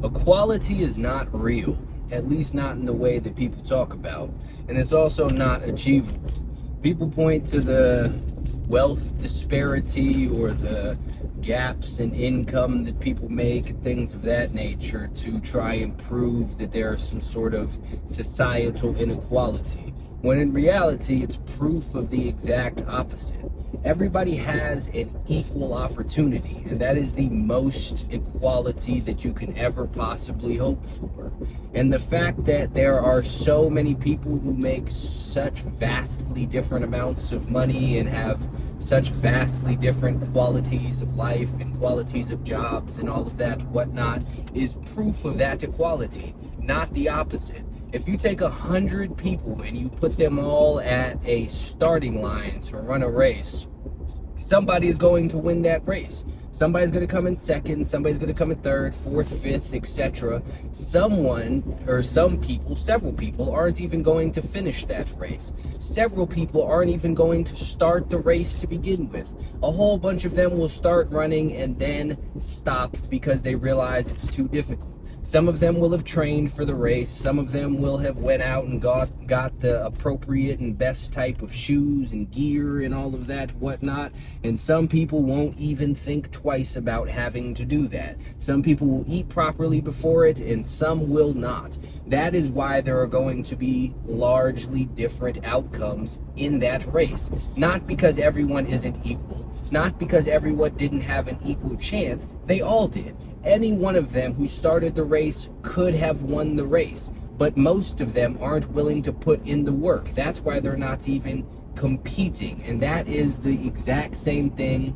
Equality is not real, at least not in the way that people talk about, and it's also not achievable. People point to the wealth disparity or the gaps in income that people make and things of that nature to try and prove that there is some sort of societal inequality, when in reality it's proof of the exact opposite. Everybody has an equal opportunity, and that is the most equality that you can ever possibly hope for. And the fact that there are so many people who make such vastly different amounts of money and have such vastly different qualities of life and qualities of jobs and all of that whatnot is proof of that equality, not the opposite. If you take 100 people and you put them all at a starting line to run a race, somebody is going to win that race. Somebody's going to come in second, somebody's going to come in third, fourth, fifth, etc. Someone, or some people, several people aren't even going to finish that race. Several people aren't even going to start the race to begin with. A whole bunch of them will start running and then stop because they realize it's too difficult. Some of them will have trained for the race. Some of them will have went out and got the appropriate and best type of shoes and gear and all of that whatnot. And some people won't even think twice about having to do that. Some people will eat properly before it and some will not. That is why there are going to be largely different outcomes in that race. Not because everyone isn't equal. Not because everyone didn't have an equal chance. They all did. Any one of them who started the race could have won the race, but most of them aren't willing to put in the work. That's why they're not even competing, and that is the exact same thing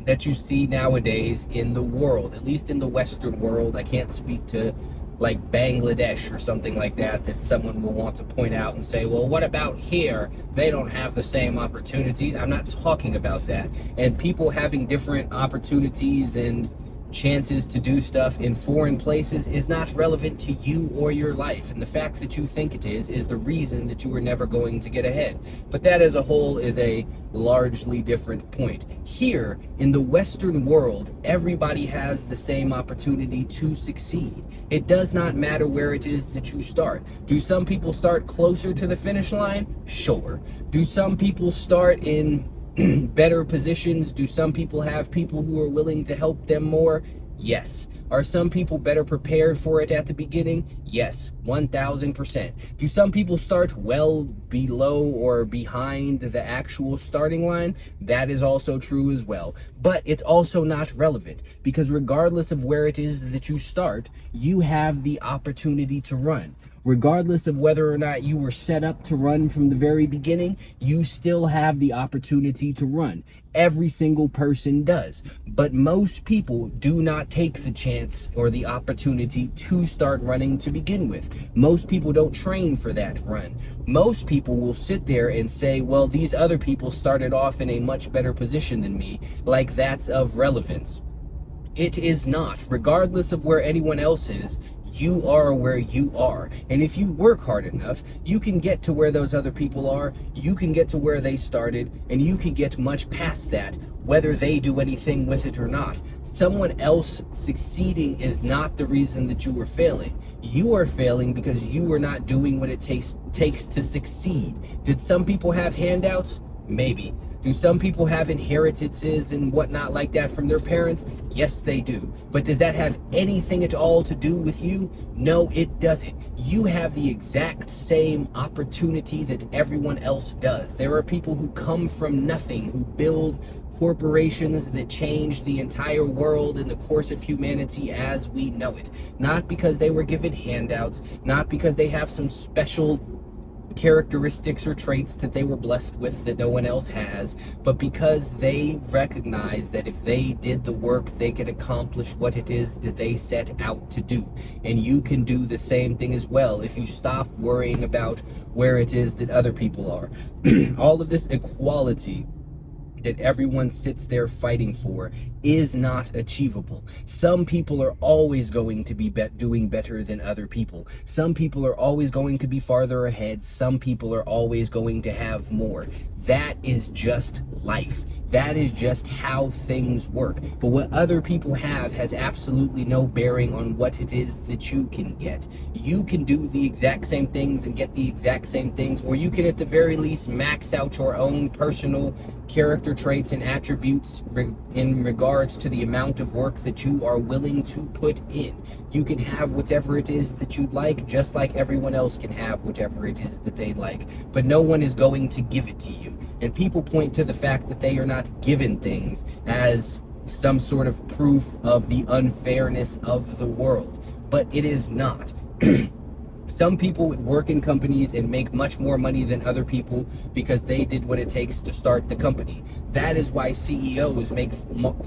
that you see nowadays in the world, at least in the Western world. I can't speak to like Bangladesh or something like that someone will want to point out and say, well, what about here? They don't have the same opportunity. I'm not talking about that. And people having different opportunities and chances to do stuff in foreign places is not relevant to you or your life, and the fact that you think it is the reason that you were never going to get ahead. But that as a whole is a largely different point. Here in the Western world, everybody has the same opportunity to succeed. It does not matter where it is that you start. Do some people start closer to the finish line? Sure. Do some people start in better positions? Do some people have people who are willing to help them more? Yes. Are some people better prepared for it at the beginning? Yes, 1000%. Do some people start well below or behind the actual starting line? That is also true as well. But it's also not relevant, because regardless of where it is that you start, you have the opportunity to run. Regardless of whether or not you were set up to run from the very beginning, you still have the opportunity to run. Every single person does. But most people do not take the chance or the opportunity to start running to begin with. Most people don't train for that run. Most people will sit there and say, well, these other people started off in a much better position than me, like that's of relevance. It is not. Regardless of where anyone else is, you are where you are. And if you work hard enough, you can get to where those other people are, you can get to where they started, and you can get much past that, whether they do anything with it or not. Someone else succeeding is not the reason that you are failing. You are failing because you are not doing what it takes to succeed. Did some people have handouts? Maybe. Do some people have inheritances and whatnot like that from their parents? Yes, they do. But does that have anything at all to do with you? No, it doesn't. You have the exact same opportunity that everyone else does. There are people who come from nothing, who build corporations that change the entire world in the course of humanity as we know it. Not because they were given handouts, not because they have some special characteristics or traits that they were blessed with that no one else has, but because they recognize that if they did the work, they could accomplish what it is that they set out to do. And you can do the same thing as well if you stop worrying about where it is that other people are. All of this equality that everyone sits there fighting for is not achievable. Some people are always going to be doing better than other people. Some people are always going to be farther ahead. Some people are always going to have more. That is just life. That is just how things work. But what other people have has absolutely no bearing on what it is that you can get. You can do the exact same things and get the exact same things, or you can at the very least max out your own personal character traits and attributes in regards to the amount of work that you are willing to put in. You can have whatever it is that you'd like, just like everyone else can have whatever it is that they like. But no one is going to give it to you. And people point to the fact that they are not given things as some sort of proof of the unfairness of the world. But it is not. Some people work in companies and make much more money than other people because they did what it takes to start the company. That is why CEOs make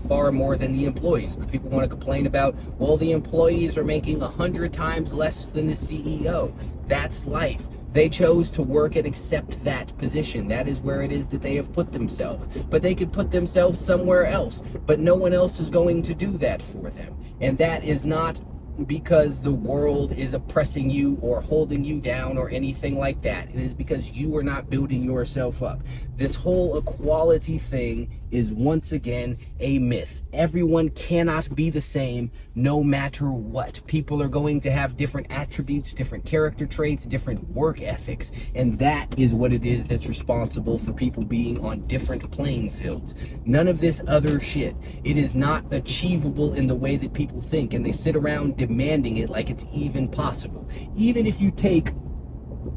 far more than the employees. But people want to complain about, well, the employees are making 100 times less than the CEO. That's life. They chose to work and accept that position. That is where it is that they have put themselves. But they could put themselves somewhere else. But no one else is going to do that for them. And that is not because the world is oppressing you or holding you down or anything like that. It is because you are not building yourself up. This whole equality thing is once again a myth. Everyone cannot be the same no matter what. People are going to have different attributes, different character traits, different work ethics, and that is what it is that's responsible for people being on different playing fields. None of this other shit. It is not achievable in the way that people think, and they sit around demanding it like it's even possible. Even if you take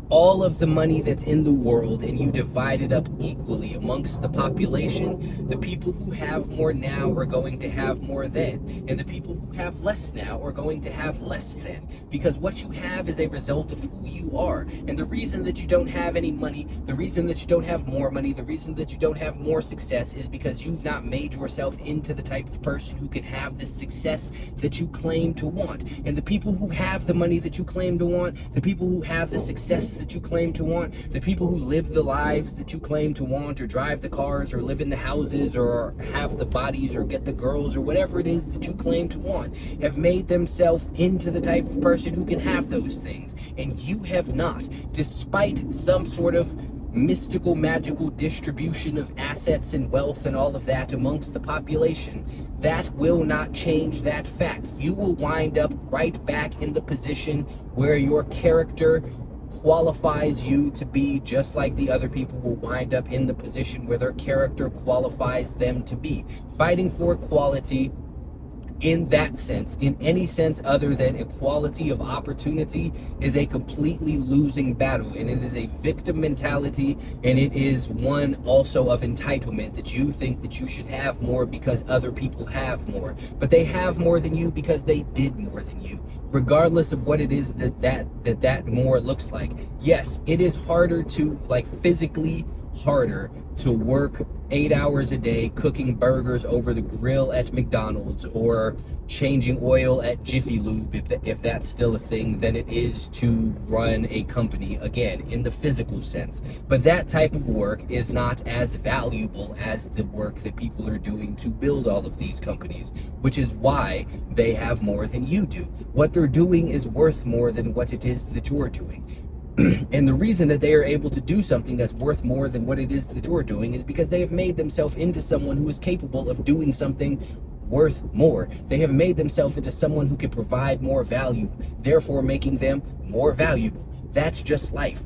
all of the money that's in the world and you divide it up equally amongst the population, the people who have more now are going to have more then, and the people who have less now are going to have less then, because what you have is a result of who you are. And the reason that you don't have any money, the reason that you don't have more money, the reason that you don't have more success is because you've not made yourself into the type of person who can have the success that you claim to want. And the people who have the money that you claim to want, the people who have the success that you claim to want, the people who live the lives that you claim to want, or drive the cars, or live in the houses, or have the bodies, or get the girls, or whatever it is that you claim to want, have made themselves into the type of person who can have those things. And you have not, despite some sort of mystical, magical distribution of assets and wealth and all of that amongst the population. That will not change that fact. You will wind up right back in the position where your character qualifies you to be, just like the other people will wind up in the position where their character qualifies them to be. Fighting for equality in that sense, in any sense other than equality of opportunity, is a completely losing battle, and it is a victim mentality, and it is one also of entitlement, that you think that you should have more because other people have more, but they have more than you because they did more than you, regardless of what it is that more looks like. Yes, it is harder to, like, physically harder to work 8 hours a day cooking burgers over the grill at McDonald's or changing oil at Jiffy Lube, if that's still a thing, than it is to run a company, again, in the physical sense. But that type of work is not as valuable as the work that people are doing to build all of these companies, which is why they have more than you do. What they're doing is worth more than what it is that you're doing. And the reason that they are able to do something that's worth more than what it is that you're doing is because they have made themselves into someone who is capable of doing something worth more. They have made themselves into someone who can provide more value, therefore making them more valuable. That's just life.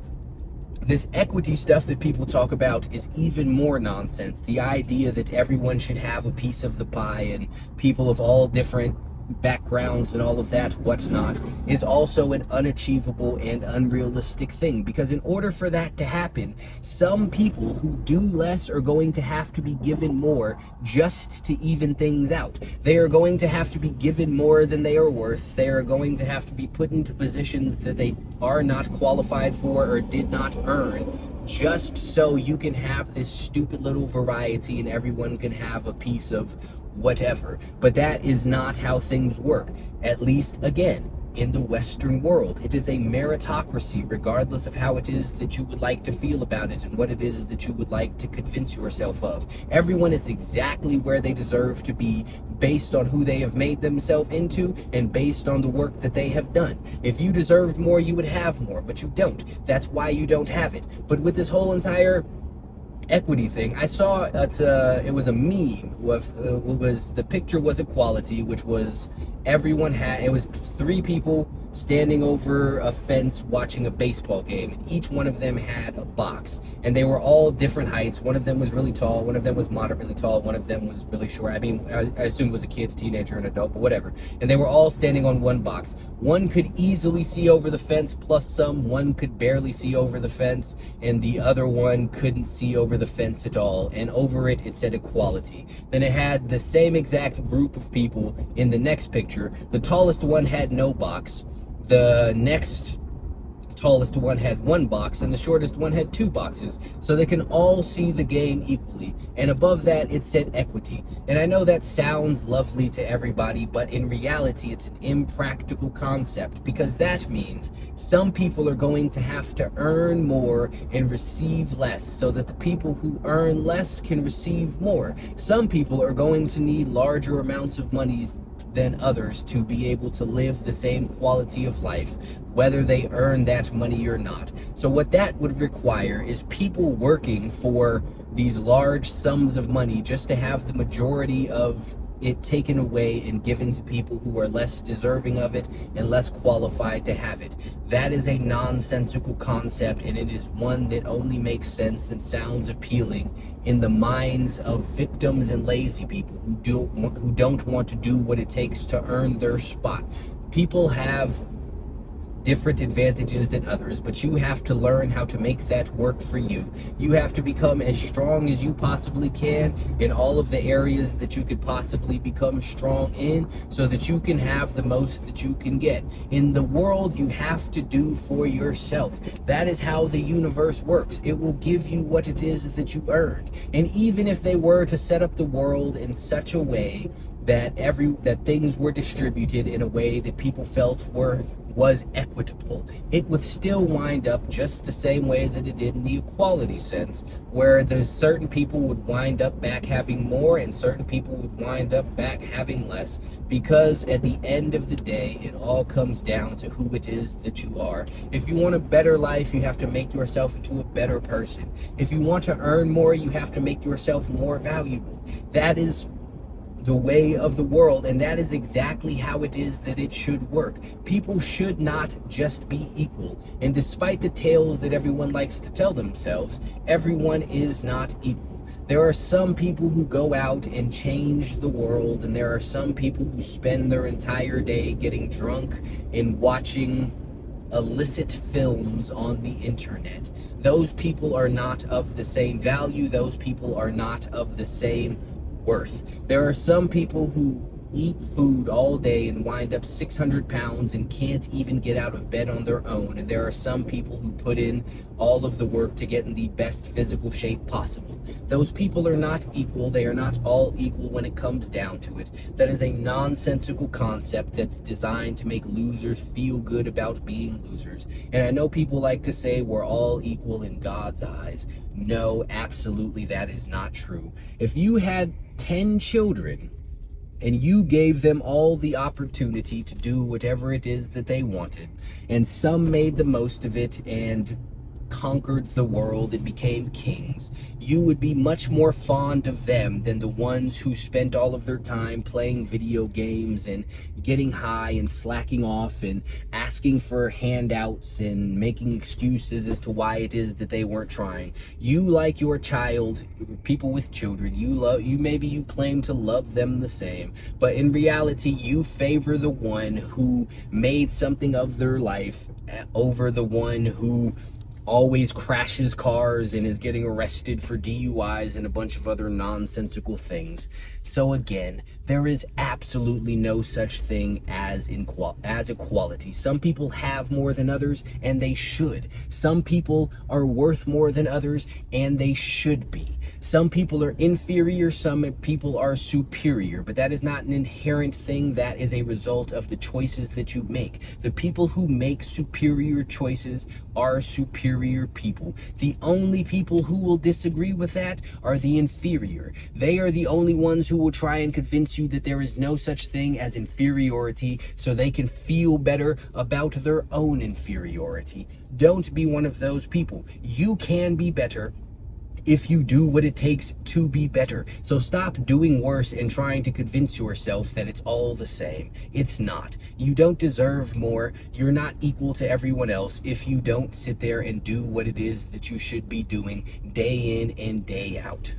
This equity stuff that people talk about is even more nonsense. The idea that everyone should have a piece of the pie and people of all different backgrounds and all of that whatnot is also an unachievable and unrealistic thing, because in order for that to happen, some people who do less are going to have to be given more just to even things out. They are going to have to be given more than they are worth. They are going to have to be put into positions that they are not qualified for or did not earn, just so you can have this stupid little variety and everyone can have a piece of whatever. But that is not how things work, at least, again, in the Western world. It is a meritocracy, regardless of how it is that you would like to feel about it and what it is that you would like to convince yourself of. Everyone is exactly where they deserve to be, based on who they have made themselves into and based on the work that they have done. If you deserved more, you would have more, but you don't. That's why you don't have it. But with this whole entire equity thing, I saw it was a meme with the picture was equality, which was everyone had, it was three people standing over a fence watching a baseball game, and each one of them had a box, and they were all different heights. One of them was really tall, one of them was moderately tall, one of them was really short. I mean, I assume it was a kid, a teenager, an adult, but whatever. And they were all standing on one box. One could easily see over the fence plus some, one could barely see over the fence, and the other one couldn't see over the fence at all, and over it said equality. Then it had the same exact group of people in the next picture. The tallest one had no box, the next tallest one had one box, and the shortest one had two boxes, so they can all see the game equally. And above that it said equity. And I know that sounds lovely to everybody, but in reality it's an impractical concept, because that means some people are going to have to earn more and receive less, so that the people who earn less can receive more. Some people are going to need larger amounts of money than others to be able to live the same quality of life, whether they earn that money or not. So what that would require is people working for these large sums of money just to have the majority of it taken away and given to people who are less deserving of it and less qualified to have it. That is a nonsensical concept, and it is one that only makes sense and sounds appealing in the minds of victims and lazy people who don't want to do what it takes to earn their spot. People have different advantages than others, but you have to learn how to make that work for you. You have to become as strong as you possibly can in all of the areas that you could possibly become strong in, so that you can have the most that you can get. In the world, you have to do for yourself. That is how the universe works. It will give you what it is that you earned. And even if they were to set up the world in such a way that things were distributed in a way that people felt was equitable, it would still wind up just the same way that it did in the equality sense, where there's certain people would wind up back having more and certain people would wind up back having less, because at the end of the day it all comes down to who it is that you are. If you want a better life, you have to make yourself into a better person. If you want to earn more, you have to make yourself more valuable. That is the way of the world, and that is exactly how it is that it should work. People should not just be equal, and despite the tales that everyone likes to tell themselves, everyone is not equal. There are some people who go out and change the world, and there are some people who spend their entire day getting drunk and watching illicit films on the internet. Those people are not of the same value. Those people are not of the same worth. There are some people who eat food all day and wind up 600 pounds and can't even get out of bed on their own. And there are some people who put in all of the work to get in the best physical shape possible. Those people are not equal. They are not all equal when it comes down to it. That is a nonsensical concept that's designed to make losers feel good about being losers. And I know people like to say we're all equal in God's eyes. No, absolutely that is not true. If you had 10 children and you gave them all the opportunity to do whatever it is that they wanted, and some made the most of it and conquered the world and became kings, you would be much more fond of them than the ones who spent all of their time playing video games and getting high and slacking off and asking for handouts and making excuses as to why it is that they weren't trying. You, like your child, people with children, maybe you claim to love them the same, but in reality you favor the one who made something of their life over the one who always crashes cars and is getting arrested for DUIs and a bunch of other nonsensical things. So again, there is absolutely no such thing as equality. Some people have more than others, and they should. Some people are worth more than others, and they should be. Some people are inferior, some people are superior, but that is not an inherent thing. That is a result of the choices that you make. The people who make superior choices are superior people. The only people who will disagree with that are the inferior. They are the only ones who will try and convince you that there is no such thing as inferiority, so they can feel better about their own inferiority. Don't be one of those people. You can be better. if you do what it takes to be better. So stop doing worse and trying to convince yourself that it's all the same. It's not. You don't deserve more. You're not equal to everyone else if you don't sit there and do what it is that you should be doing day in and day out.